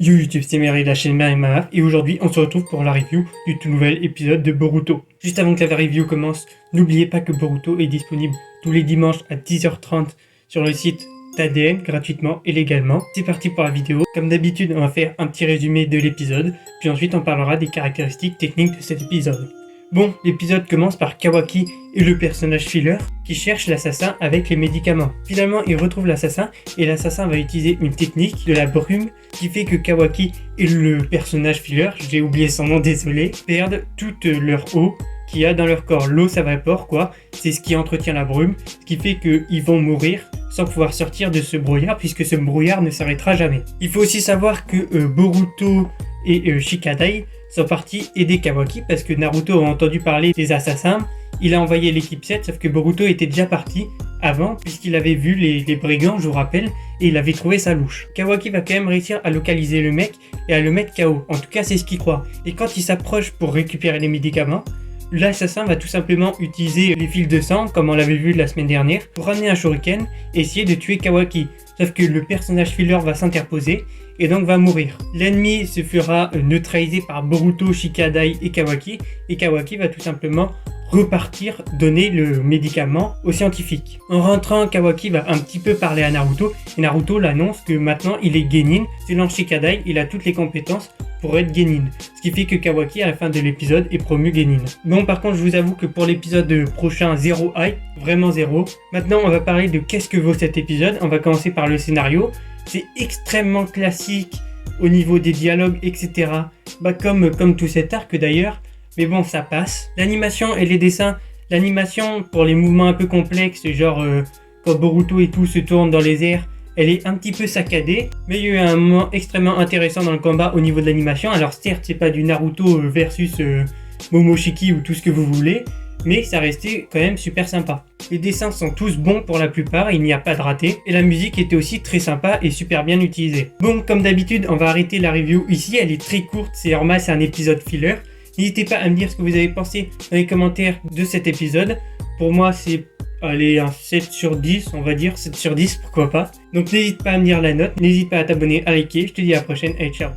Yo YouTube, c'est Mary de la chaîne Mary Mama et aujourd'hui on se retrouve pour la review du tout nouvel épisode de Boruto. Juste avant que la review commence, n'oubliez pas que Boruto est disponible tous les dimanches à 10h30 sur le site d'ADN gratuitement et légalement. C'est parti pour la vidéo. Comme d'habitude, on va faire un petit résumé de l'épisode, puis ensuite on parlera des caractéristiques techniques de cet épisode. Bon, l'épisode commence par Kawaki et le personnage filler qui cherche l'assassin avec les médicaments. Finalement, il retrouve l'assassin et l'assassin va utiliser une technique de la brume qui fait que Kawaki et le personnage filler, j'ai oublié son nom, désolé, perdent toute leur eau qu'il y a dans leur corps. L'eau s'évapore quoi, c'est ce qui entretient la brume, ce qui fait qu'ils vont mourir sans pouvoir sortir de ce brouillard puisque ce brouillard ne s'arrêtera jamais. Il faut aussi savoir que Boruto et Shikadai sont partis aider Kawaki parce que Naruto a entendu parler des assassins. Il a envoyé l'équipe 7, sauf que Boruto était déjà parti avant puisqu'il avait vu les brigands, je vous rappelle, et il avait trouvé ça louche. Kawaki va quand même réussir à localiser le mec et à le mettre KO. En tout cas, c'est ce qu'il croit. Et quand il s'approche pour récupérer les médicaments, l'assassin va tout simplement utiliser les fils de sang, comme on l'avait vu la semaine dernière, pour ramener un shuriken et essayer de tuer Kawaki. Sauf que le personnage filler va s'interposer et donc va mourir. L'ennemi se fera neutraliser par Boruto, Shikadai et Kawaki va tout simplement repartir donner le médicament aux scientifiques. En rentrant, Kawaki va un petit peu parler à Naruto et Naruto l'annonce que maintenant il est Genin. Selon Shikadai, il a toutes les compétences pour être Genin, ce qui fait que Kawaki à la fin de l'épisode est promu Genin. Bon, par contre, je vous avoue que pour l'épisode prochain, zéro hype, vraiment zéro. Maintenant, on va parler de qu'est-ce que vaut cet épisode. On va commencer par le scénario. C'est extrêmement classique au niveau des dialogues, etc. Comme tout cet arc d'ailleurs. Mais bon, ça passe. L'animation et les dessins. L'animation pour les mouvements un peu complexes, genre quand Boruto et tout se tournent dans les airs, elle est un petit peu saccadée. Mais il y a eu un moment extrêmement intéressant dans le combat au niveau de l'animation. Alors certes, c'est pas du Naruto versus Momoshiki ou tout ce que vous voulez, mais ça restait quand même super sympa. Les dessins sont tous bons pour la plupart, il n'y a pas de raté, et la musique était aussi très sympa et super bien utilisée. Bon, comme d'habitude, on va arrêter la review ici, elle est très courte, c'est normal, c'est un épisode filler. N'hésitez pas à me dire ce que vous avez pensé dans les commentaires de cet épisode. Pour moi, c'est un 7 sur 10, on va dire, 7 sur 10, pourquoi pas. Donc n'hésite pas à me dire la note, n'hésite pas à t'abonner, à liker, je te dis à la prochaine, et ciao.